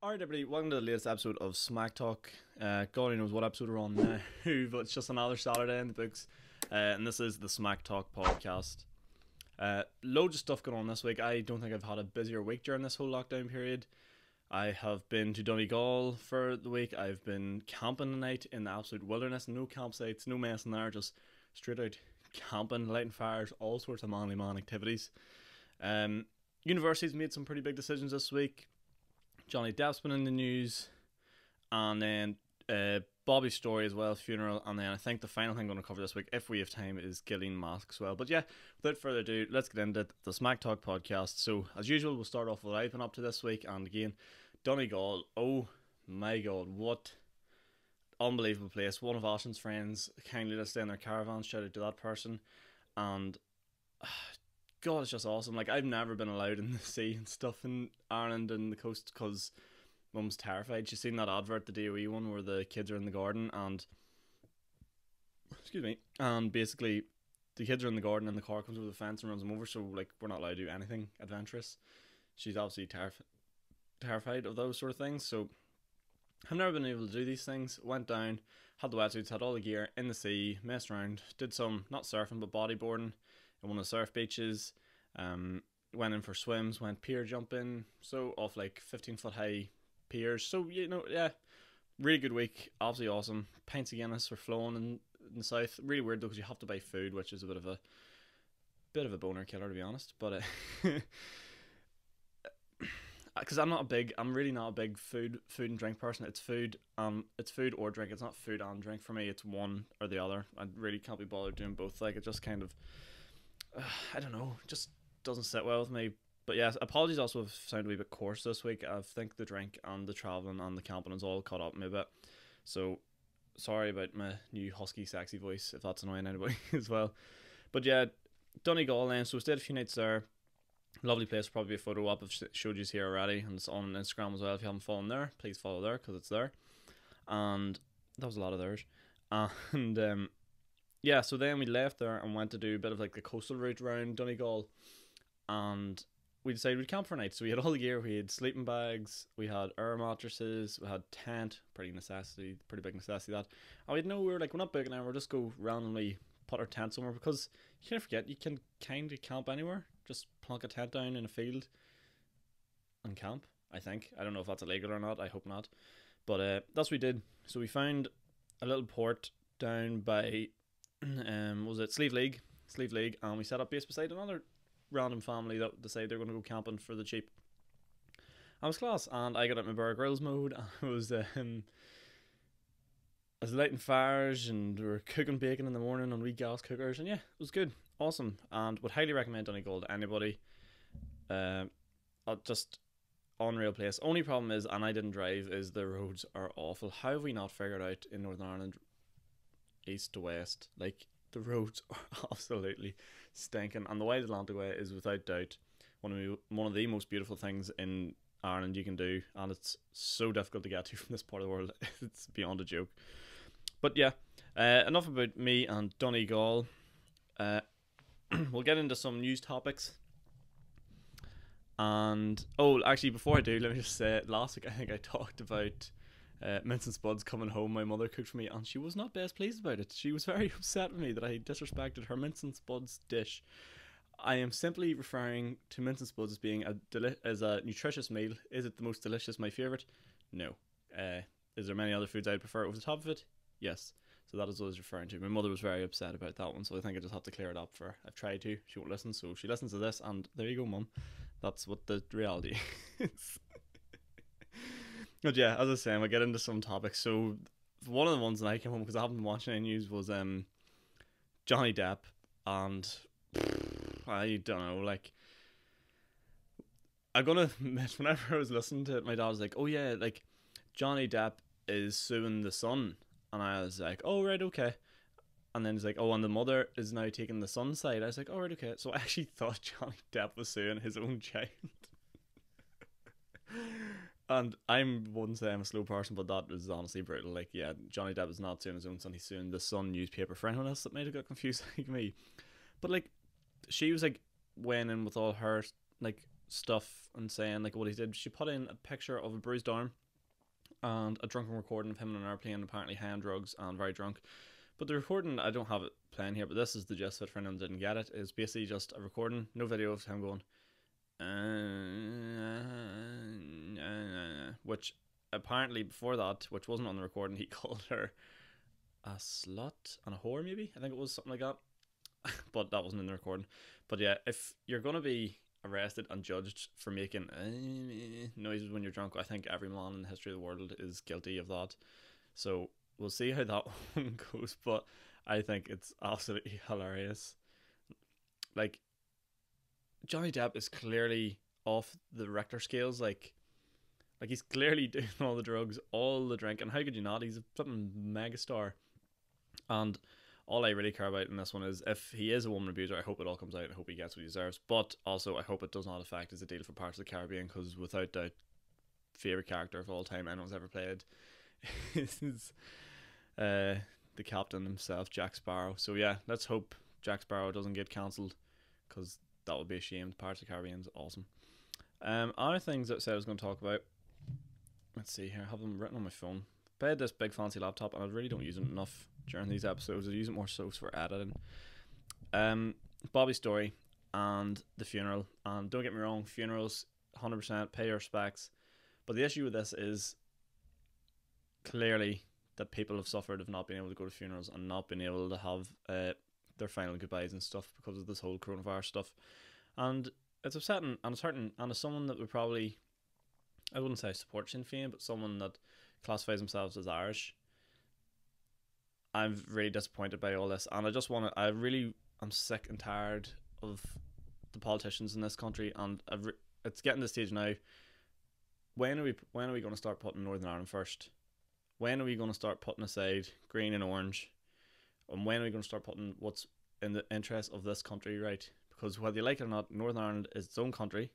Alright everybody, welcome to the latest episode of SMAC Talk. God only knows what episode we're on now, but it's just another Saturday in the books. And this is the SMAC Talk podcast. Loads of stuff going on this week. I don't think I've had a busier week during this whole lockdown period. I have been to Donegal for the week. I've been camping tonight in the absolute wilderness. No campsites, no mess in there, just straight out camping, lighting fires, all sorts of manly man activities. University's made some pretty big decisions this week. Johnny Depp's been in the news, and then Bobby's Storey as well, funeral, and then I think the final thing I'm going to cover this week, if we have time, is Gillian Mask as well. But yeah, without further ado, let's get into the Smack Talk podcast. So, as usual, we'll start off with what I've been up to this week, and again, Donegal, oh my god, what unbelievable place. One of Ashton's friends kindly let us stay in their caravan, shout out to that person, and God, it's just awesome. Like, I've never been allowed in the sea and stuff in Ireland and the coast because Mum's terrified. She's seen that advert, the DOE one, where the kids are in the garden and basically the kids are in the garden and the car comes over the fence and runs them over. So like, we're not allowed to do anything adventurous. She's obviously terrified of those sort of things. So I've never been able to do these things. Went down, had the wetsuits, had all the gear in the sea, messed around, did some not surfing but bodyboarding in one of the surf beaches. Went in for swims, went pier jumping, so off like 15-foot high piers. So, you know, yeah, really good week, absolutely awesome. Pints of Guinness were flowing in the south. Really weird though, because you have to buy food, which is a bit of a boner killer, to be honest. But because I'm really not a big food and drink person. It's food or drink. It's not food and drink for me. It's one or the other. I really can't be bothered doing both. Like, it just kind of, I don't know, just doesn't sit well with me. But yes, apologies also if I sound a wee bit coarse this week. I think the drink and the travelling and the camping is all caught up me a bit. So sorry about my new husky sexy voice if that's annoying anybody as well. But yeah, Donegal then, so we stayed a few nights there. Lovely place, probably a photo up. I've showed you here already, and it's on Instagram as well. If you haven't followed there, please follow there because it's there. And that was a lot of theirs. And yeah, so then we left there and went to do a bit of like the coastal route around Donegal, and we decided we'd camp for a night. So we had all the gear. We had sleeping bags, we had air mattresses, we had tent, pretty big necessity that. And we had we're not big now, we'll just go randomly put our tent somewhere, because you can't forget, you can kind of camp anywhere. Just plonk a tent down in a field and camp, I think. I don't know if that's illegal or not, I hope not. But that's what we did. So we found a little port down by was it Sleeve League, and we set up base beside another random family that decided they're going to go camping for the cheap. I was class, and I got out my Bear Grylls mode. I was lighting fires, and we were cooking bacon in the morning on wee gas cookers, and yeah, it was good, awesome, and would highly recommend Donegal to anybody. Just unreal place. Only problem is, and I didn't drive, is the roads are awful. How have we not figured out in Northern Ireland, east to west, like, the roads are absolutely stinking, and the Wide Atlantic Way is without doubt one of the most beautiful things in Ireland you can do, and it's so difficult to get to from this part of the world. It's beyond a joke. But yeah, enough about me and Donegal. We'll get into some news topics. And actually, before I do, let me just say, last week I think I talked about mince and spuds coming home. My mother cooked for me, and she was not best pleased about it. She was very upset with me that I disrespected her mince and spuds dish. I am simply referring to mince and spuds as being as a nutritious meal. Is it the most delicious, my favourite? No. Is there many other foods I'd prefer over the top of it? Yes. So that is what I was referring to. My mother was very upset about that one, so I think I just have to clear it up for her. I've tried to. She won't listen, so she listens to this, and there you go, Mum. That's what the reality is. But yeah, as I was saying, we'll get into some topics. So one of the ones that I came home, because I haven't been watching any news, was Johnny Depp, and I don't know, like, I'm gonna admit, whenever I was listening to it, my dad was like, oh yeah, like, Johnny Depp is suing the son, and I was like, oh right, okay. And then he's like, oh, and the mother is now taking the son's side. I was like, oh right, okay. So I actually thought Johnny Depp was suing his own child. And I wouldn't say I'm a slow person, but that was honestly brutal. Like, yeah, Johnny Depp is not suing his own son, he's suing the Sun newspaper. For anyone else that might have got confused like me. But like, she was like weighing in with all her like stuff and saying like what he did. She put in a picture of a bruised arm and a drunken recording of him on an airplane, apparently high on drugs and very drunk. But the recording, I don't have it playing here, but this is the gist of it for anyone who didn't get it. Is basically just a recording, no video of him going, which apparently before that, which wasn't on the recording, he called her a slut and a whore, maybe? I think it was something like that. But that wasn't in the recording. But yeah, if you're going to be arrested and judged for making noises when you're drunk, I think every man in the history of the world is guilty of that. So we'll see how that one goes, but I think it's absolutely hilarious. Like, Johnny Depp is clearly off the Richter scales. Like he's clearly doing all the drugs, all the drink, and how could you not? He's a flipping megastar. And all I really care about in this one is if he is a woman abuser, I hope it all comes out. I hope he gets what he deserves. But also, I hope it does not affect his deal for Pirates of the Caribbean, because without doubt, favourite character of all time anyone's ever played is the captain himself, Jack Sparrow. So yeah, let's hope Jack Sparrow doesn't get cancelled, because that would be a shame. Pirates of the Caribbean is awesome. Other things that I said I was going to talk about. Let's see here. I have them written on my phone. I had this big fancy laptop and I really don't use it enough during these episodes. I use it more so for editing. Bobby's story and the funeral. And don't get me wrong, funerals, 100% pay your respects. But the issue with this is clearly that people have suffered of not being able to go to funerals and not being able to have their final goodbyes and stuff because of this whole coronavirus stuff. And it's upsetting and it's hurting. And as someone that would probably, I wouldn't say support Sinn Féin, but someone that classifies themselves as Irish, I'm really disappointed by all this. And I'm sick and tired of the politicians in this country. And it's getting to the stage now. When are we going to start putting Northern Ireland first? When are we going to start putting aside green and orange? And when are we going to start putting what's in the interest of this country right? Because whether you like it or not, Northern Ireland is its own country.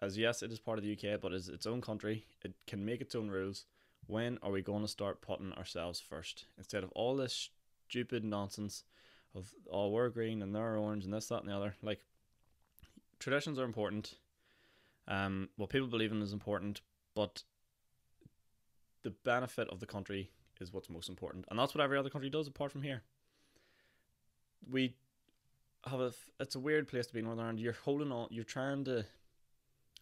As yes, it is part of the UK, but it's its own country. It can make its own rules. When are we going to start putting ourselves first? Instead of all this stupid nonsense of, oh, we're green and they're orange and this, that and the other. Like, traditions are important. What people believe in is important, but the benefit of the country is what's most important. And that's what every other country does apart from here. We have it's a weird place to be in Northern Ireland. You're holding on, you're trying to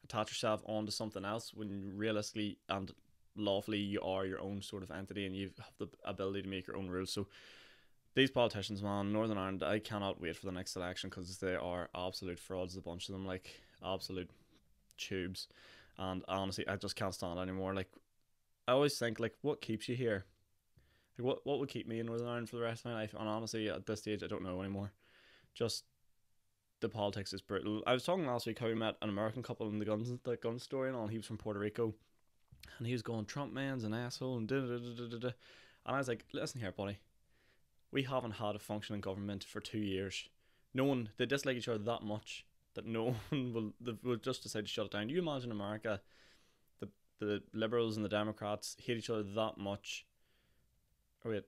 attach yourself onto something else when realistically and lawfully you are your own sort of entity and you have the ability to make your own rules. So these politicians, man, Northern Ireland, I cannot wait for the next election because they are absolute frauds, a bunch of them, like absolute tubes. And honestly, I just can't stand it anymore. Like, I always think, like, what keeps you here? Like, what would keep me in Northern Ireland for the rest of my life? And honestly, at this stage, I don't know anymore. Just the politics is brutal. I was talking last week how we met an American couple in the gun story and all. He was from Puerto Rico, and he was going, Trump man's an asshole and da da da da da da. And I was like, listen here, buddy, we haven't had a functioning government for 2 years. No one, they dislike each other that much that no one will just decide to shut it down. You imagine America, the liberals and the Democrats hate each other that much. Oh wait,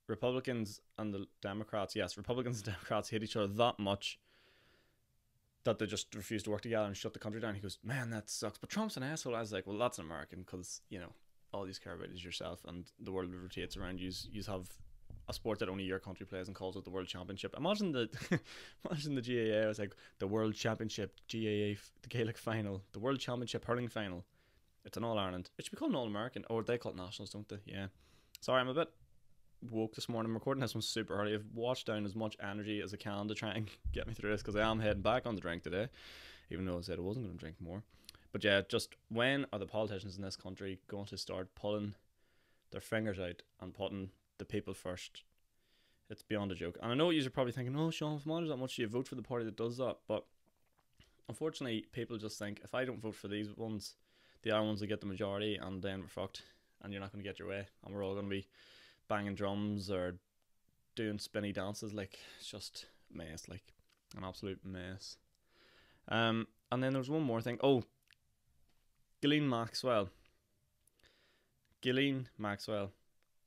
Republicans and the Democrats, yes, Republicans and Democrats hate each other that much that they just refuse to work together and shut the country down. He goes, man, that sucks. But Trump's an asshole. I was like, well, that's an American, because, you know, all you care about is yourself and the world rotates around you. You have a sport that only your country plays and calls it the World Championship. Imagine the imagine the GAA was like, the World Championship, GAA, the Gaelic final, the World Championship hurling final. It's an All-Ireland. It should be called an All-American. Or they call it Nationals, don't they? Yeah. Sorry, I'm a bit woke this morning. I'm recording this one super early. I've washed down as much energy as I can to try and get me through this, because I am heading back on the drink today, even though I said I wasn't going to drink more. But yeah, just when are the politicians in this country going to start pulling their fingers out and putting the people first? It's beyond a joke. And I know you're probably thinking, oh, Sean, if it matters that much, do you vote for the party that does that? But unfortunately, people just think, if I don't vote for these ones, the other ones will get the majority, and then we're fucked, and you're not going to get your way, and we're all going to be banging drums or doing spinny dances. Like, it's just a mess, like an absolute mess. And then there's one more thing. Oh, Ghislaine Maxwell,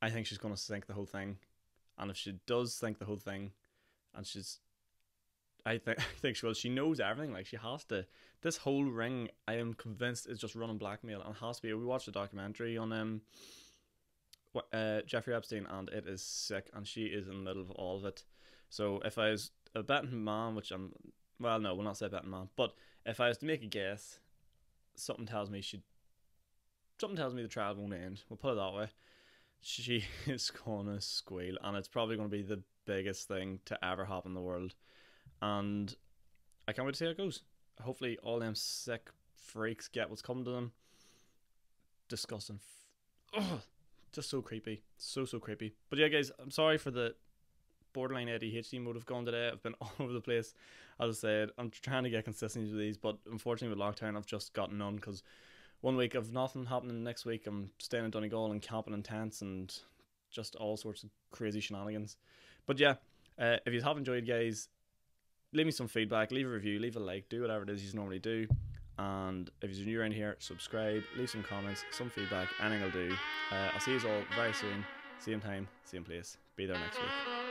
I think she's going to sink the whole thing. And if she does sink the whole thing, and I think she will, she knows everything. Like, she has to this whole ring, I am convinced, is just running blackmail, and has to be. We watched a documentary on Jeffrey Epstein, and it is sick, and she is in the middle of all of it. So if I was a betting man, which I'm, well, no, we'll not say betting man, but if I was to make a guess, something tells me the trial won't end. We'll put it that way. She is gonna squeal, and it's probably gonna be the biggest thing to ever happen in the world. And I can't wait to see how it goes. Hopefully, all them sick freaks get what's coming to them. Disgusting. Just so creepy. So creepy. But yeah, guys, I'm sorry for the borderline ADHD mode I've gone today. I've been all over the place. As I said, I'm trying to get consistency with these, but unfortunately with lockdown, I've just got none, because one week I've nothing happening, next week I'm staying in Donegal and camping in tents and just all sorts of crazy shenanigans. But yeah, if you have enjoyed, guys, leave me some feedback, leave a review, leave a like, do whatever it is you normally do. And if you're new around here, subscribe, leave some comments, some feedback, anything will do. I'll see you all very soon. Same time, same place. Be there next week.